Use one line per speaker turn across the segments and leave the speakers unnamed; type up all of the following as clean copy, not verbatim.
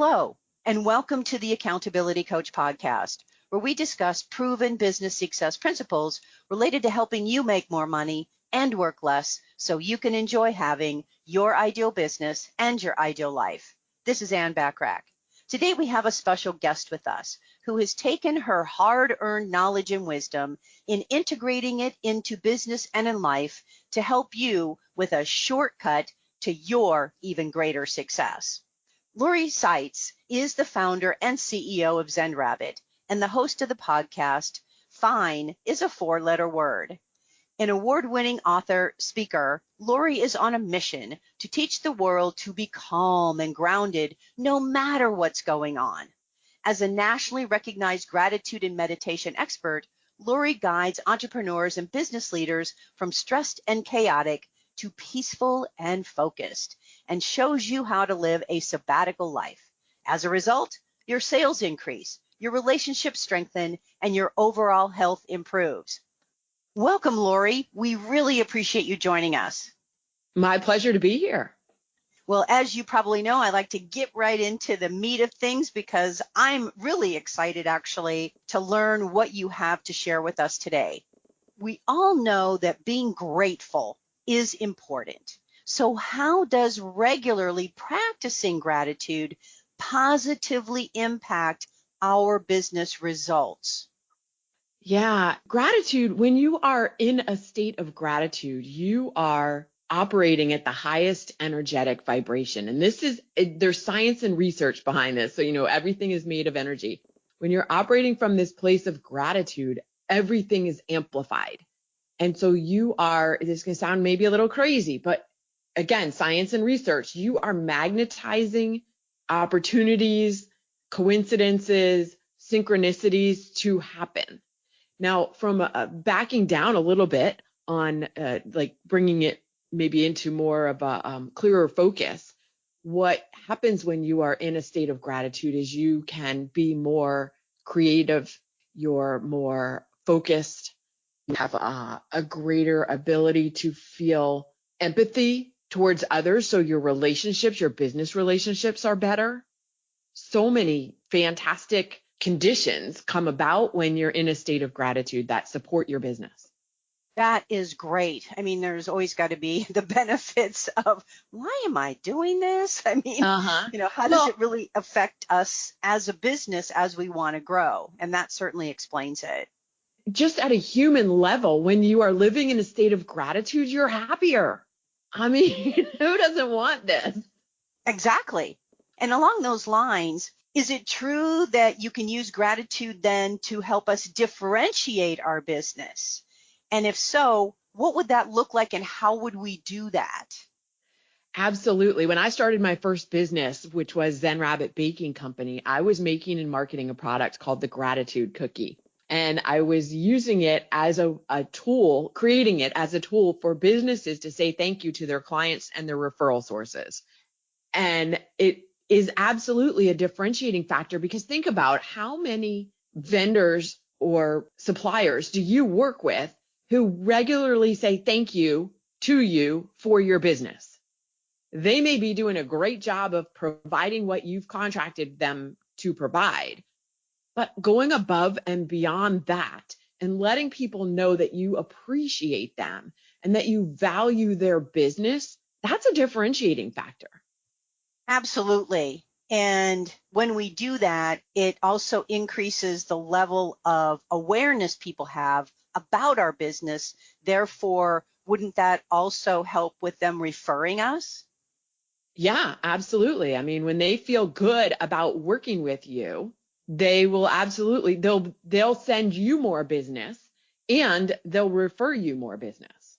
Hello, and welcome to the Accountability Coach podcast, where we discuss proven business success principles related to helping you make more money and work less so you can enjoy having your ideal business and your ideal life. This is Bachrach. Today we have a special guest with us who has taken her hard-earned knowledge and wisdom in integrating it into business and in life to help you with a shortcut to your even greater success. Saitz is the founder and CEO of Zen Rabbit and the host of the podcast, Fine is a four-letter word. An award-winning author, speaker, Lori is on a mission to teach the world to be calm and grounded no matter what's going on. As a nationally recognized gratitude and meditation expert, Lori guides entrepreneurs and business leaders from stressed and chaotic to peaceful and focused, and shows you how to live a sabbatical life. As a result, your sales increase, your relationships strengthen, and your overall health improves. Welcome, Lori. We really appreciate you joining us.
My pleasure to be here.
Well, as you probably know, I like to get right into the meat of things because I'm really excited, actually, to learn what you have to share with us today. We all know that being grateful is important. So how does regularly practicing gratitude positively impact our business results?
Yeah, gratitude, when you are in a state of gratitude, you are operating at the highest energetic vibration. And there's science and research behind this. So, everything is made of energy. When you're operating from this place of gratitude, everything is amplified. And so this can sound maybe a little crazy, but again, science and research, you are magnetizing opportunities, coincidences, synchronicities to happen. Now, from backing down a little bit on bringing it maybe into more of a clearer focus, what happens when you are in a state of gratitude is you can be more creative, you're more focused, you have a greater ability to feel empathy towards others. So your relationships, your business relationships are better. So many fantastic conditions come about when you're in a state of gratitude that support your business.
That is great. I mean, there's always got to be the benefits of why am I doing this? I mean, how does it really affect us as a business as we want to grow? And that certainly explains it.
Just at a human level, when you are living in a state of gratitude, you're happier. I mean, who doesn't want this?
Exactly. And along those lines, is it true that you can use gratitude then to help us differentiate our business? And if so, what would that look like and how would we do that?
Absolutely. When I started my first business, which was Zen Rabbit Baking Company, I was making and marketing a product called the Gratitude Cookie. And I was using it as a tool, creating it as a tool for businesses to say thank you to their clients and their referral sources. And it is absolutely a differentiating factor because think about how many vendors or suppliers do you work with who regularly say thank you to you for your business. They may be doing a great job of providing what you've contracted them to provide, but going above and beyond that and letting people know that you appreciate them and that you value their business, that's a differentiating factor.
Absolutely. And when we do that, it also increases the level of awareness people have about our business. Therefore, wouldn't that also help with them referring us?
Yeah, absolutely. I mean, when they feel good about working with you, they will absolutely, they'll send you more business and they'll refer you more business.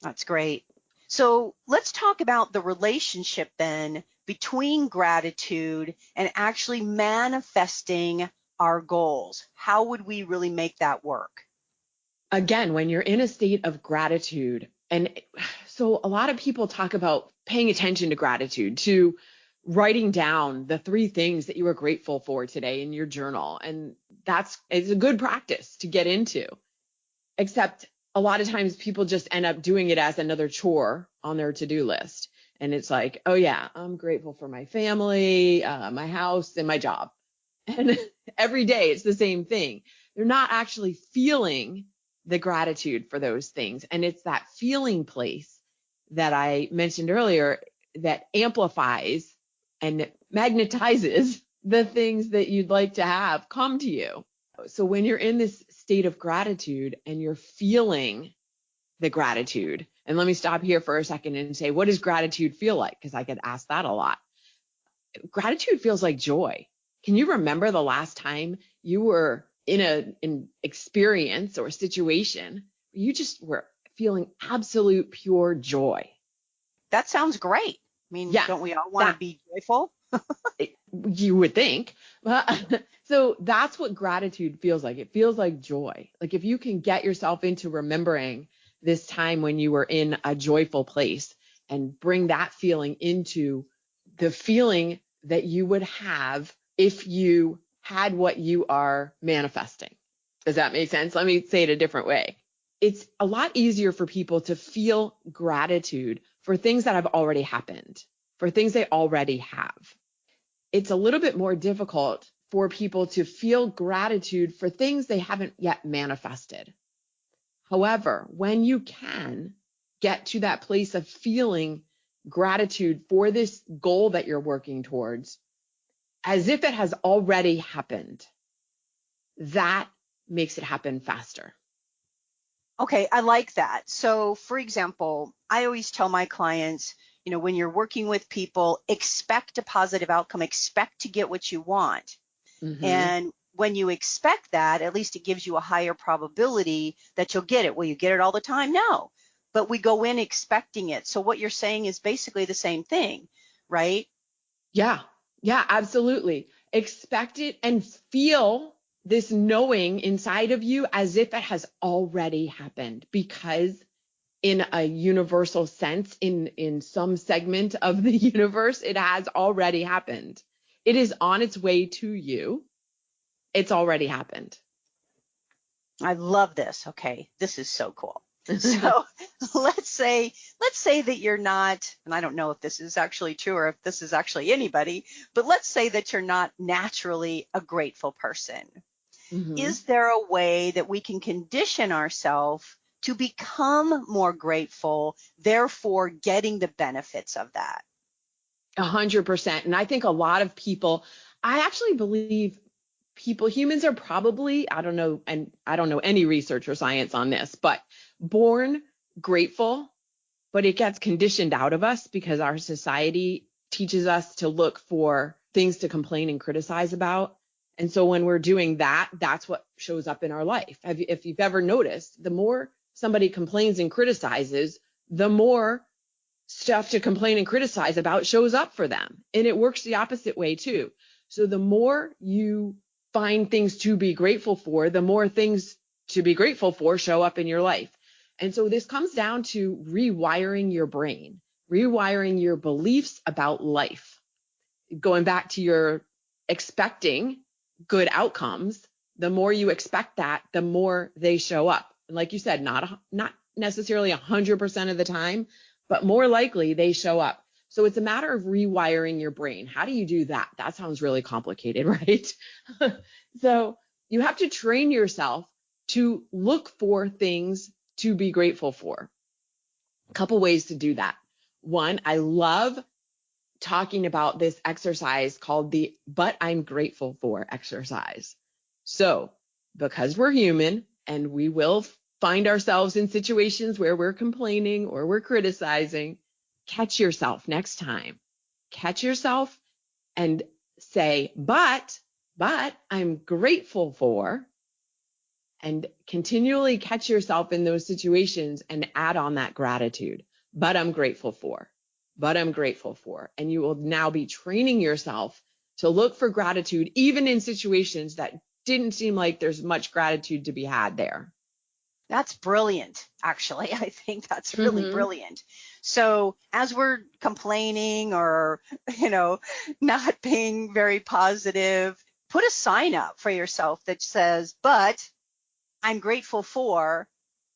That's great. So let's talk about the relationship then between gratitude and actually manifesting our goals. How would we really make that work?
Again, when you're in a state of gratitude, and so a lot of people talk about paying attention to gratitude, to writing down the 3 things that you are grateful for today in your journal. And it's a good practice to get into, except a lot of times people just end up doing it as another chore on their to-do list. And it's like, oh yeah, I'm grateful for my family, my house, and my job. And every day it's the same thing. They're not actually feeling the gratitude for those things. And it's that feeling place that I mentioned earlier that amplifies and magnetizes the things that you'd like to have come to you. So when you're in this state of gratitude and you're feeling the gratitude, and let me stop here for a second and say, what does gratitude feel like? Because I get asked that a lot. Gratitude feels like joy. Can you remember the last time you were in an experience or situation where you just were feeling absolute pure joy?
That sounds great. I mean,
Yeah,
don't we all want to be joyful?
You would think. So that's what gratitude feels like. It feels like joy. Like if you can get yourself into remembering this time when you were in a joyful place and bring that feeling into the feeling that you would have if you had what you are manifesting. Does that make sense? Let me say it a different way. It's a lot easier for people to feel gratitude for things that have already happened, for things they already have. It's a little bit more difficult for people to feel gratitude for things they haven't yet manifested. However, when you can get to that place of feeling gratitude for this goal that you're working towards, as if it has already happened, that makes it happen faster.
Okay, I like that. So, for example, I always tell my clients, when you're working with people, expect a positive outcome, expect to get what you want.
Mm-hmm.
And when you expect that, at least it gives you a higher probability that you'll get it. Will you get it all the time? No. But we go in expecting it. So what you're saying is basically the same thing, right?
Yeah, absolutely. Expect it and feel this knowing inside of you as if it has already happened, because in a universal sense, in some segment of the universe, it has already happened. It is on its way to you. It's already happened.
I love this. Okay, this is so cool. So let's say that you're not, and I don't know if this is actually true or if this is actually anybody, but let's say that you're not naturally a grateful person. Mm-hmm. Is there a way that we can condition ourselves to become more grateful, therefore getting the benefits of that?
100%. And I think a lot of people, I actually believe humans are probably, I don't know, and I don't know any research or science on this, but born grateful, but it gets conditioned out of us because our society teaches us to look for things to complain and criticize about. And so when we're doing that, that's what shows up in our life. If you've ever noticed, the more somebody complains and criticizes, the more stuff to complain and criticize about shows up for them. And it works the opposite way too. So the more you find things to be grateful for, the more things to be grateful for show up in your life. And so this comes down to rewiring your brain, rewiring your beliefs about life. Going back to your expecting good outcomes, the more you expect that, the more they show up. And like you said, not necessarily 100% of the time, but more likely they show up. So it's a matter of rewiring your brain. How do you do that? That sounds really complicated, right? So you have to train yourself to look for things to be grateful for. A couple ways to do that. One, I love talking about this exercise called the "but I'm grateful for" exercise. So because we're human and we will find ourselves in situations where we're complaining or we're criticizing, catch yourself next time. Catch yourself and say, but I'm grateful for, and continually catch yourself in those situations and add on that gratitude. But I'm grateful for. But I'm grateful for. And you will now be training yourself to look for gratitude, even in situations that didn't seem like there's much gratitude to be had there.
That's brilliant, actually. I think that's really brilliant. So as we're complaining or, not being very positive, put a sign up for yourself that says, but I'm grateful for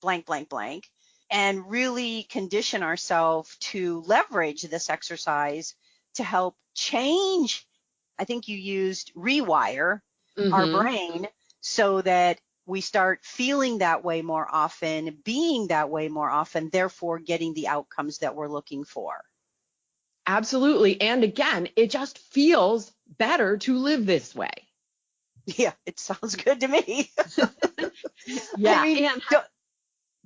blank, blank, blank. and really condition ourselves to leverage this exercise to help change. I think you used rewire our
Mm-hmm.
brain so that we start feeling that way more often, being that way more often, therefore getting the outcomes that we're looking for.
Absolutely. And again, it just feels better to live this way.
Yeah, it sounds good to me.
Yeah.
I mean,
And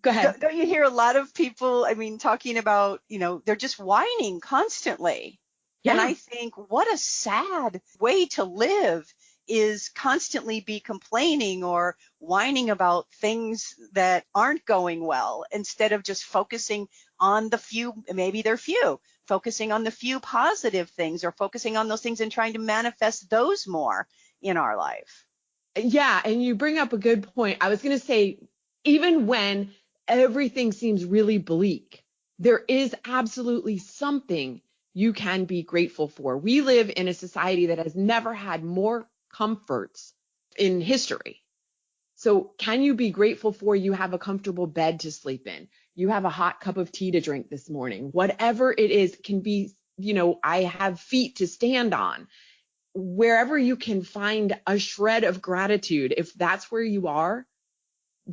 go ahead.
don't you hear a lot of people, I mean, talking about, they're just whining constantly. And
Yeah.
I think what a sad way to live is constantly be complaining or whining about things that aren't going well instead of just focusing on the few, maybe they're few, focusing on the few positive things or focusing on those things and trying to manifest those more in our life.
Yeah. And you bring up a good point. I was going to say, even when everything seems really bleak, there is absolutely something you can be grateful for. We live in a society that has never had more comforts in history. So can you be grateful for you have a comfortable bed to sleep in? You have a hot cup of tea to drink this morning. Whatever it is can be, I have feet to stand on. Wherever you can find a shred of gratitude, if that's where you are,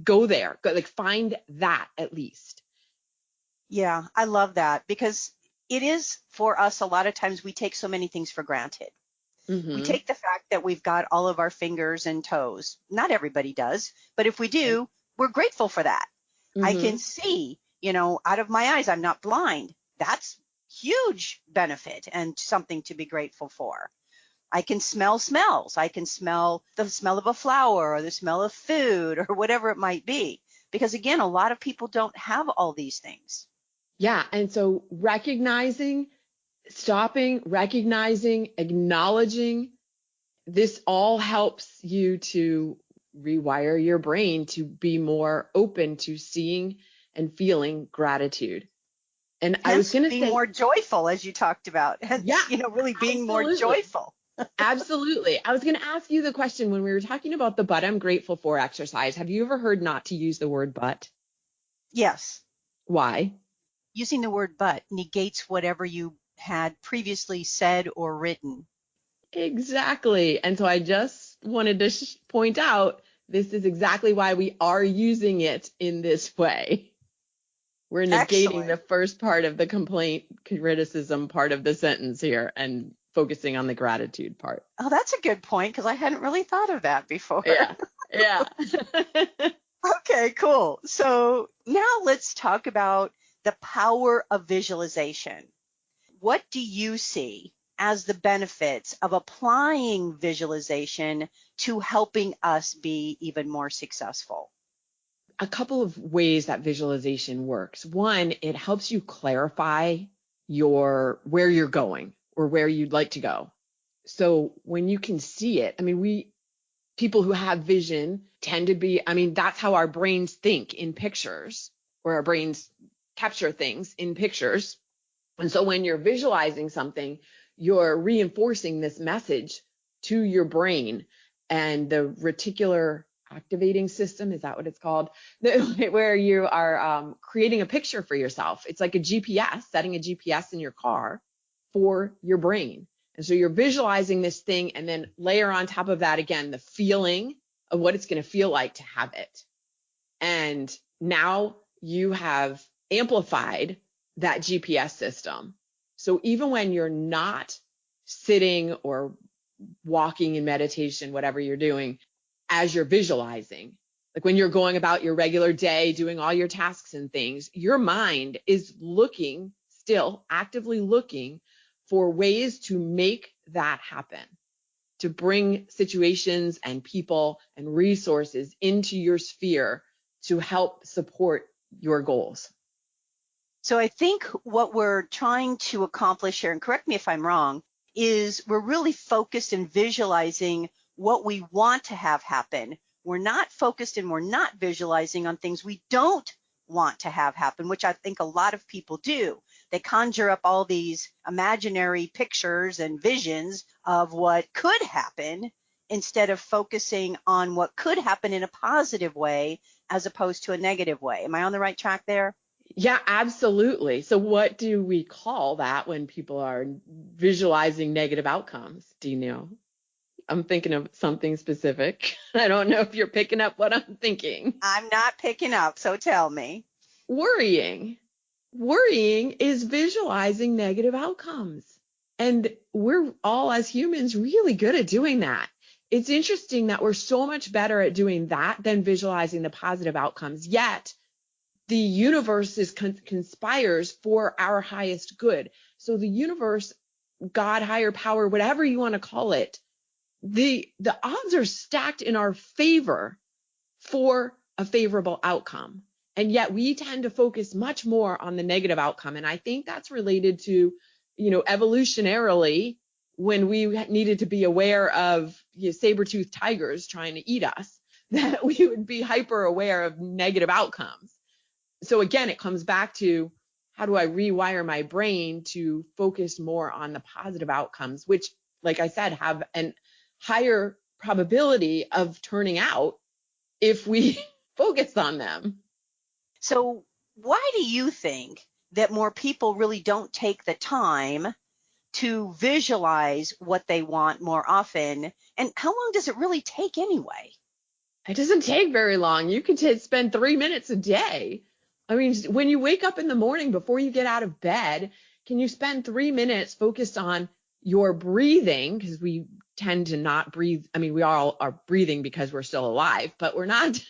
go there. Go, like, find that at least.
Yeah, I love that because it is for us, a lot of times we take so many things for granted. We
Mm-hmm.
take the fact that we've got all of our fingers and toes. Not everybody does, but if we do, we're grateful for that. I
Mm-hmm.
can see, out of my eyes, I'm not blind. That's huge benefit and something to be grateful for. I can smell smells. I can smell the smell of a flower or the smell of food or whatever it might be. Because again, a lot of people don't have all these things.
Yeah. And so stopping, recognizing, acknowledging, this all helps you to rewire your brain to be more open to seeing and feeling gratitude. And I was
Hence,
going to
being
say,
more joyful, as you talked about.
yeah,
Hence, really being more
absolutely.
joyful.
Absolutely. I was going to ask you the question when we were talking about the but I'm grateful for exercise. Have you ever heard not to use the word but?
Yes.
Why?
Using the word but negates whatever you had previously said or written.
Exactly. And so I just wanted to point out this is exactly why we are using it in this way. We're negating the
Excellent.
first part of the complaint criticism part of the sentence here and focusing on the gratitude part.
Oh, that's a good point because I hadn't really thought of that before.
Yeah. Yeah.
Okay, cool. So now let's talk about the power of visualization. What do you see as the benefits of applying visualization to helping us be even more successful?
A couple of ways that visualization works. One, it helps you clarify where you're going or where you'd like to go. So when you can see it, I mean, people who have vision tend to be, I mean, that's how our brains think in pictures, or our brains capture things in pictures. And so when you're visualizing something, you're reinforcing this message to your brain, and the reticular activating system, is that what it's called? Where you are creating a picture for yourself. It's like a GPS, setting a GPS in your car for your brain. And so you're visualizing this thing, and then layer on top of that again the feeling of what it's going to feel like to have it. And now you have amplified that GPS system. So even when you're not sitting or walking in meditation, whatever you're doing, as you're visualizing, like when you're going about your regular day, doing all your tasks and things, your mind is still actively looking for ways to make that happen, to bring situations and people and resources into your sphere to help support your goals.
So I think what we're trying to accomplish here, and correct me if I'm wrong, is we're really focused in visualizing what we want to have happen. We're not focused and we're not visualizing on things we don't want to have happen, which I think a lot of people do. They conjure up all these imaginary pictures and visions of what could happen instead of focusing on what could happen in a positive way as opposed to a negative way. Am I on the right track there?
Yeah, absolutely. So what do we call that when people are visualizing negative outcomes? Do you know? I'm thinking of something specific. I don't know if you're picking up what I'm thinking.
I'm not picking up, so tell me.
Worrying. Worrying is visualizing negative outcomes. And we're all, as humans, really good at doing that. It's interesting that we're so much better at doing that than visualizing the positive outcomes. Yet the universe conspires for our highest good. So the universe, God, higher power, whatever you want to call it, the odds are stacked in our favor for a favorable outcome. And yet we tend to focus much more on the negative outcome. And I think that's related to, evolutionarily, when we needed to be aware of saber-toothed tigers trying to eat us, that we would be hyper aware of negative outcomes. So again, it comes back to, how do I rewire my brain to focus more on the positive outcomes, which, like I said, have an higher probability of turning out if we focus on them.
So why do you think that more people really don't take the time to visualize what they want more often? And how long does it really take anyway?
It doesn't take very long. You can spend 3 minutes a day. I mean, when you wake up in the morning before you get out of bed, can you spend 3 minutes focused on your breathing? Because we tend to not breathe. I mean, we all are breathing because we're still alive, but we're not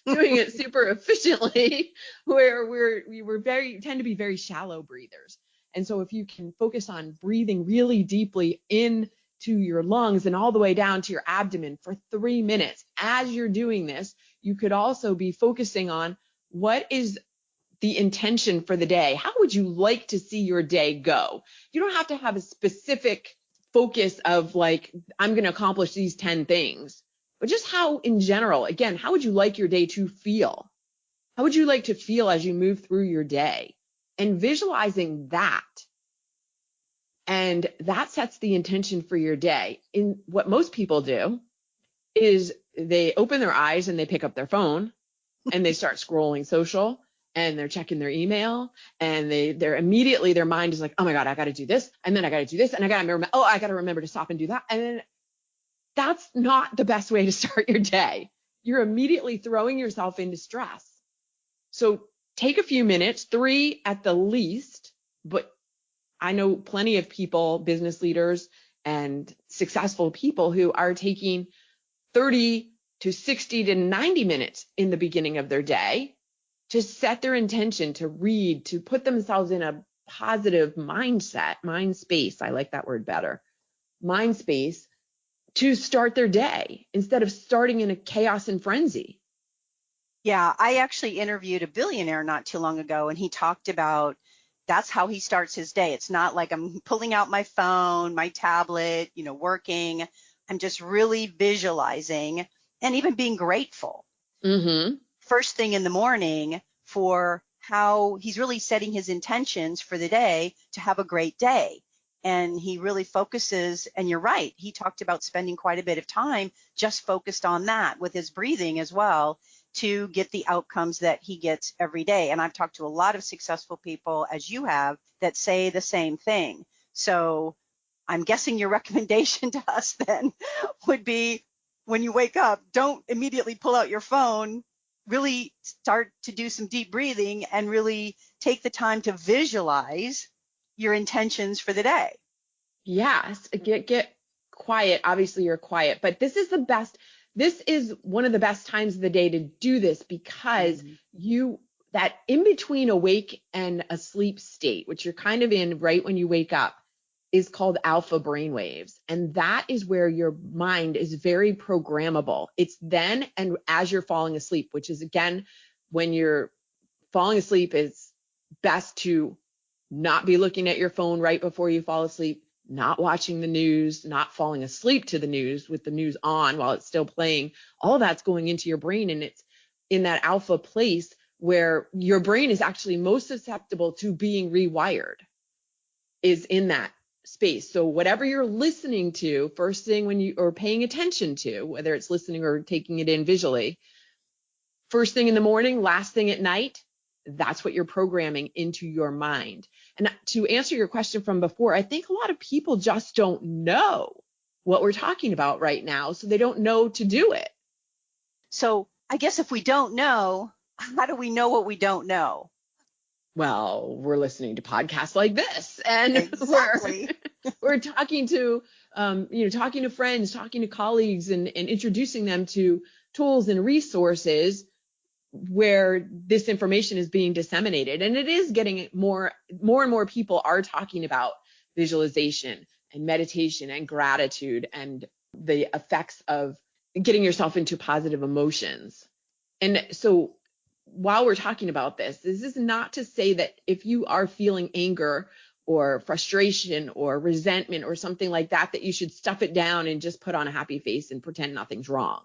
doing it super efficiently, where we tend to be very shallow breathers. And so if you can focus on breathing really deeply into your lungs and all the way down to your abdomen for 3 minutes, as you're doing this, you could also be focusing on, what is the intention for the day? How would you like to see your day go? You don't have to have a specific focus of like, I'm going to accomplish these 10 things, but just how in general, again, how would you like your day to feel? How would you like to feel as you move through your day? And visualizing that. And that sets the intention for your day. In what most people do is they open their eyes and they pick up their phone and they start scrolling social, and they're checking their email, and they're immediately, their mind is like, oh my God, I got to do this. And then I got to do this. And I got to remember to stop and do that. And then that's not the best way to start your day. You're immediately throwing yourself into stress. So take a few minutes, 3 at the least, but I know plenty of people, business leaders and successful people, who are taking 30 to 60 to 90 minutes in the beginning of their day to set their intention, to read, to put themselves in a positive mindset, mind space. I like that word better. Mind space, to start their day instead of starting in a chaos and frenzy.
Yeah, I actually interviewed a billionaire not too long ago, and he talked about that's how he starts his day. It's not like I'm pulling out my phone, my tablet, working. I'm just really visualizing and even being grateful.
Mm-hmm.
First thing in the morning, for how he's really setting his intentions for the day to have a great day. And he really focuses, and you're right, he talked about spending quite a bit of time just focused on that with his breathing as well, to get the outcomes that he gets every day. And I've talked to a lot of successful people, as you have, that say the same thing. So I'm guessing your recommendation to us then would be, when you wake up, don't immediately pull out your phone, really start to do some deep breathing and really take the time to visualize your intentions for the day.
Yes, get quiet. Obviously you're quiet, but this is one of the best times of the day to do this, because that in between awake and asleep state, which you're kind of in right when you wake up, is called alpha brainwaves. And that is where your mind is very programmable. It's then and as you're falling asleep, which is, again, when you're falling asleep, it's best to not be looking at your phone right before you fall asleep, not watching the news, not falling asleep to the news with the news on while it's still playing. All that's going into your brain, and it's in that alpha place where your brain is actually most susceptible to being rewired, is in that space. So whatever you're listening to first thing or paying attention to, whether it's listening or taking it in visually, first thing in the morning, last thing at night, that's what you're programming into your mind. And to answer your question from before, I think a lot of people just don't know what we're talking about right now, so they don't know to do it.
So I guess if we don't know, how do we know what we don't know?
Well, we're listening to podcasts like this, and
exactly.
we're talking to talking to friends, talking to colleagues, and introducing them to tools and resources where this information is being disseminated. And it is getting more and more people are talking about visualization and meditation and gratitude and the effects of getting yourself into positive emotions. And so while we're talking about this is not to say that if you are feeling anger or frustration or resentment or something like that, that you should stuff it down and just put on a happy face and pretend nothing's wrong.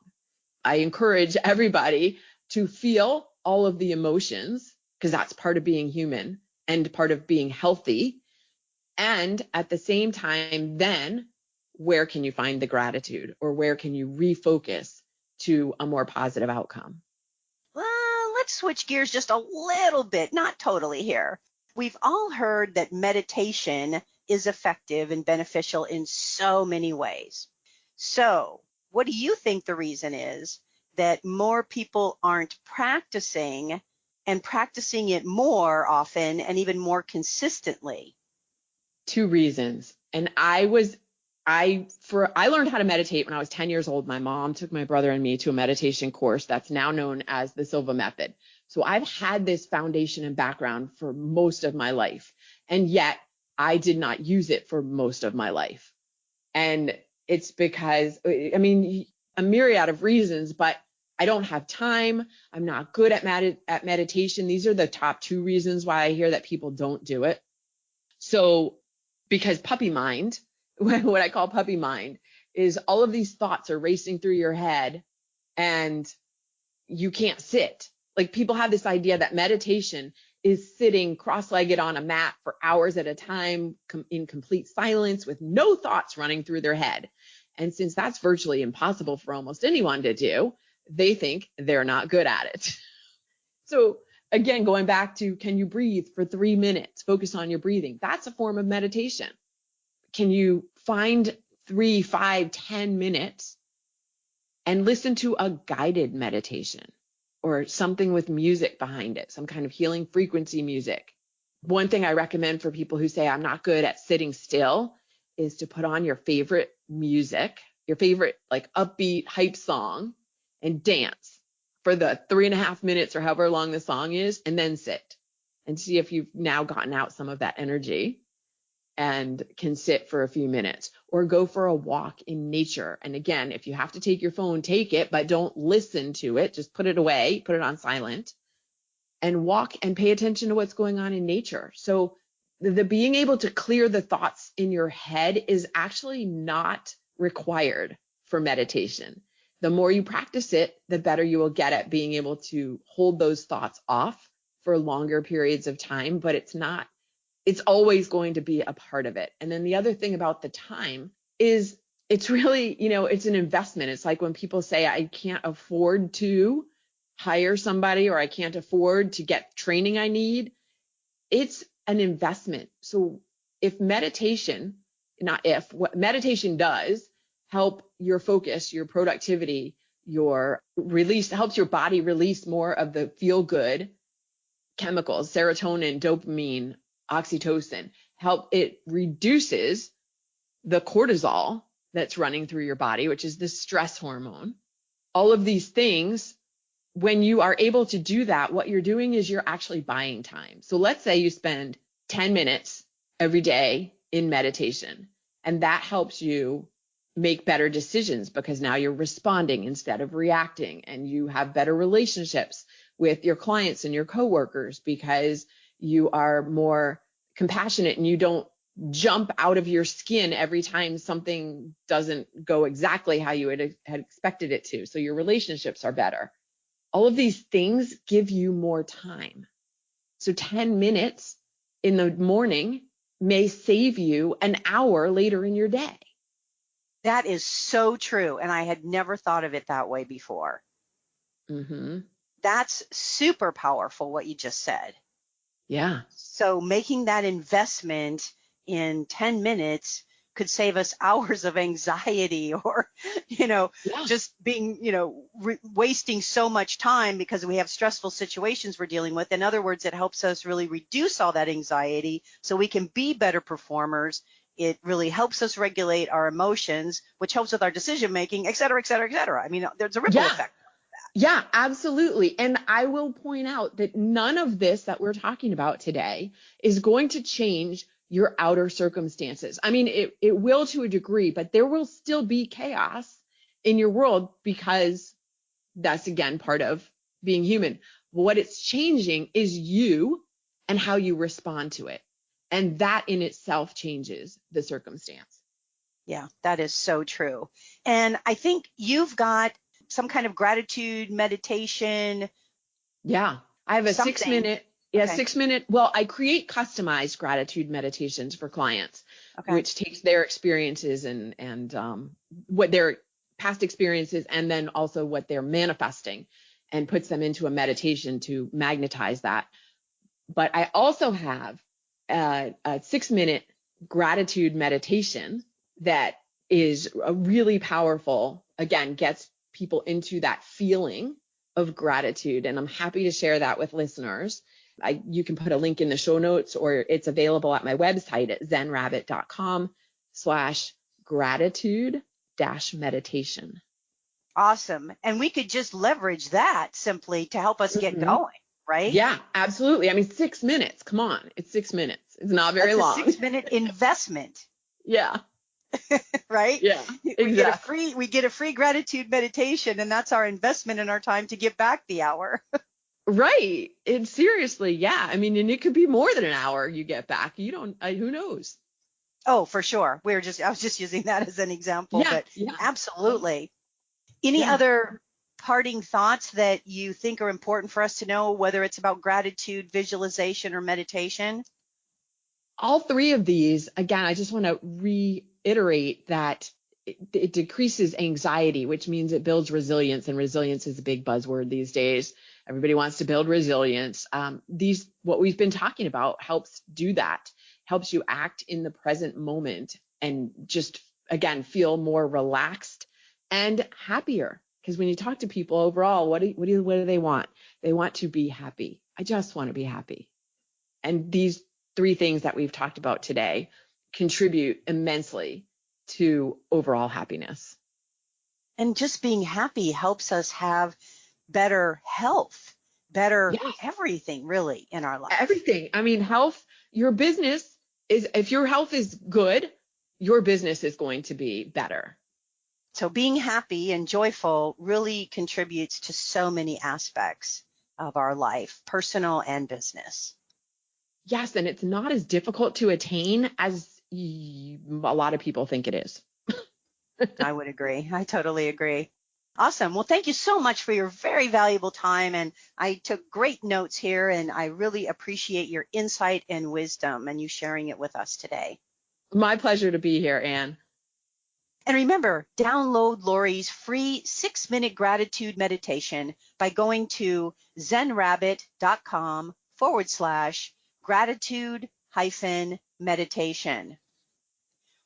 I encourage everybody to feel all of the emotions, because that's part of being human and part of being healthy. And at the same time, then where can you find the gratitude, or where can you refocus to a more positive outcome?
Well, let's switch gears just a little bit, not totally here. We've all heard that meditation is effective and beneficial in so many ways. So, what do you think the reason is that more people aren't practicing and practicing it more often and even more consistently?
Two reasons. And I learned how to meditate when I was 10 years old. My mom took my brother and me to a meditation course that's now known as the Silva method. So I've had this foundation and background for most of my life, and yet I did not use it for most of my life. And it's because, a myriad of reasons, but I don't have time. I'm not good at meditation. These are the top two reasons why I hear that people don't do it. So because puppy mind, what I call puppy mind, is all of these thoughts are racing through your head and you can't sit. Like, people have this idea that meditation is sitting cross-legged on a mat for hours at a time in complete silence with no thoughts running through their head. And since that's virtually impossible for almost anyone to do, they think they're not good at it. So again, going back to, can you breathe for 3 minutes? Focus on your breathing. That's a form of meditation. Can you find 3, 5, 10 minutes and listen to a guided meditation or something with music behind it, some kind of healing frequency music? One thing I recommend for people who say, I'm not good at sitting still, is to put on your favorite music, your favorite like upbeat hype song, and dance for the 3.5 minutes or however long the song is, and then sit and see if you've now gotten out some of that energy and can sit for a few minutes, or go for a walk in nature. And again, if you have to take your phone, take it, but don't listen to it. Just put it away, put it on silent, and walk and pay attention to what's going on in nature. So the being able to clear the thoughts in your head is actually not required for meditation. The more you practice it, the better you will get at being able to hold those thoughts off for longer periods of time, but it's always going to be a part of it. And then the other thing about the time is it's really, it's an investment. It's like when people say, I can't afford to hire somebody, or I can't afford to get training I need. It's an investment. So what meditation does help your focus, your productivity, your release, helps your body release more of the feel good chemicals, serotonin, dopamine, oxytocin. It reduces the cortisol that's running through your body, which is the stress hormone. All of these things, when you are able to do that, what you're doing is you're actually buying time. So let's say you spend 10 minutes every day in meditation, and that helps you make better decisions because now you're responding instead of reacting, and you have better relationships with your clients and your coworkers because you are more compassionate and you don't jump out of your skin every time something doesn't go exactly how you had expected it to. So your relationships are better. All of these things give you more time. So 10 minutes in the morning may save you an hour later in your day.
That is so true. And I had never thought of it that way before.
Mm-hmm.
That's super powerful what you just said.
Yeah.
So making that investment in 10 minutes could save us hours of anxiety or,
Yeah.
just being, wasting so much time because we have stressful situations we're dealing with. In other words, it helps us really reduce all that anxiety so we can be better performers. It really helps us regulate our emotions, which helps with our decision making, et cetera, et cetera, et cetera. I mean, there's a ripple effect.
Yeah, absolutely. And I will point out that none of this that we're talking about today is going to change your outer circumstances. I mean, it will to a degree, but there will still be chaos in your world because that's, again, part of being human. What it's changing is you and how you respond to it. And that in itself changes the circumstance.
Yeah, that is so true. And I think you've got some kind of gratitude meditation.
Yeah. I have a
Something.
6-minute,
Okay.
6-minute. Well, I create customized gratitude meditations for clients,
Okay.
which takes their experiences and what their past experiences and then also what they're manifesting and puts them into a meditation to magnetize that. But I also have a 6-minute gratitude meditation that is a really powerful, again, gets people into that feeling of gratitude. And I'm happy to share that with listeners. You can put a link in the show notes or it's available at my website at zenrabbit.com/gratitude-meditation.
Awesome. And we could just leverage that simply to help us get going, right?
Yeah, absolutely. I mean, 6 minutes. Come on. It's 6 minutes. It's not very long.
That's a 6-minute investment.
Yeah.
Right?
Yeah, exactly.
We get a free gratitude meditation, and that's our investment in our time to give back the hour.
Right. And seriously, yeah. I mean, and it could be more than an hour you get back. You don't, who knows?
Oh, for sure. I was just using that as an example, but absolutely. Any other parting thoughts that you think are important for us to know, whether it's about gratitude, visualization, or meditation?
All three of these, again, I just want to reiterate that it decreases anxiety, which means it builds resilience, and resilience is a big buzzword these days. Everybody wants to build resilience. What we've been talking about helps do that, helps you act in the present moment and just, again, feel more relaxed and happier. Because when you talk to people overall, what do they want? They want to be happy. I just want to be happy. And these three things that we've talked about today contribute immensely to overall happiness.
And just being happy helps us have better health, better everything really in our life.
Everything. I mean, health, your business if your health is good, your business is going to be better.
So being happy and joyful really contributes to so many aspects of our life, personal and business.
Yes, and it's not as difficult to attain as a lot of people think it is.
I would agree. I totally agree. Awesome. Well, thank you so much for your very valuable time. And I took great notes here, and I really appreciate your insight and wisdom and you sharing it with us today.
My pleasure to be here, Anne.
And remember, download Lori's free 6-minute gratitude meditation by going to zenrabbit.com/gratitude-meditation.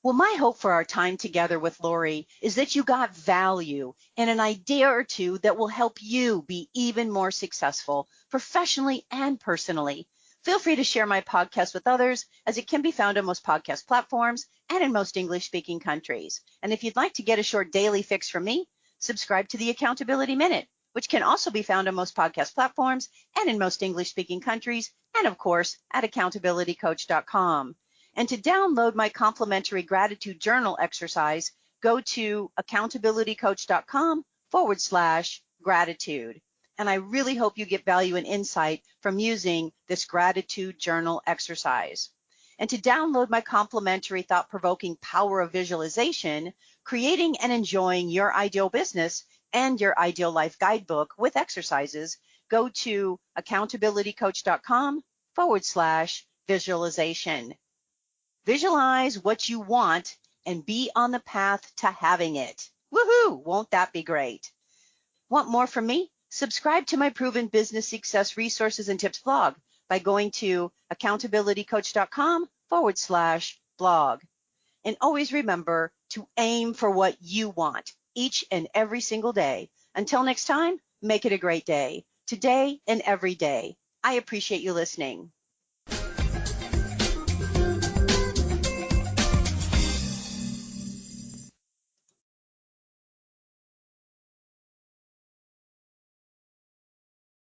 Well, my hope for our time together with Lori is that you got value and an idea or two that will help you be even more successful professionally and personally. Feel free to share my podcast with others, as it can be found on most podcast platforms and in most English-speaking countries. And if you'd like to get a short daily fix from me, subscribe to the Accountability Minute, which can also be found on most podcast platforms and in most English-speaking countries, and of course at accountabilitycoach.com. And to download my complimentary gratitude journal exercise, go to accountabilitycoach.com/gratitude. And I really hope you get value and insight from using this gratitude journal exercise. And to download my complimentary thought-provoking power of visualization, creating and enjoying your ideal business and your ideal life guidebook with exercises, go to accountabilitycoach.com/visualization. Visualize what you want and be on the path to having it. Woohoo! Won't that be great? Want more from me? Subscribe to my Proven Business Success Resources and Tips blog by going to accountabilitycoach.com/blog. And always remember to aim for what you want each and every single day. Until next time, make it a great day, today and every day. I appreciate you listening.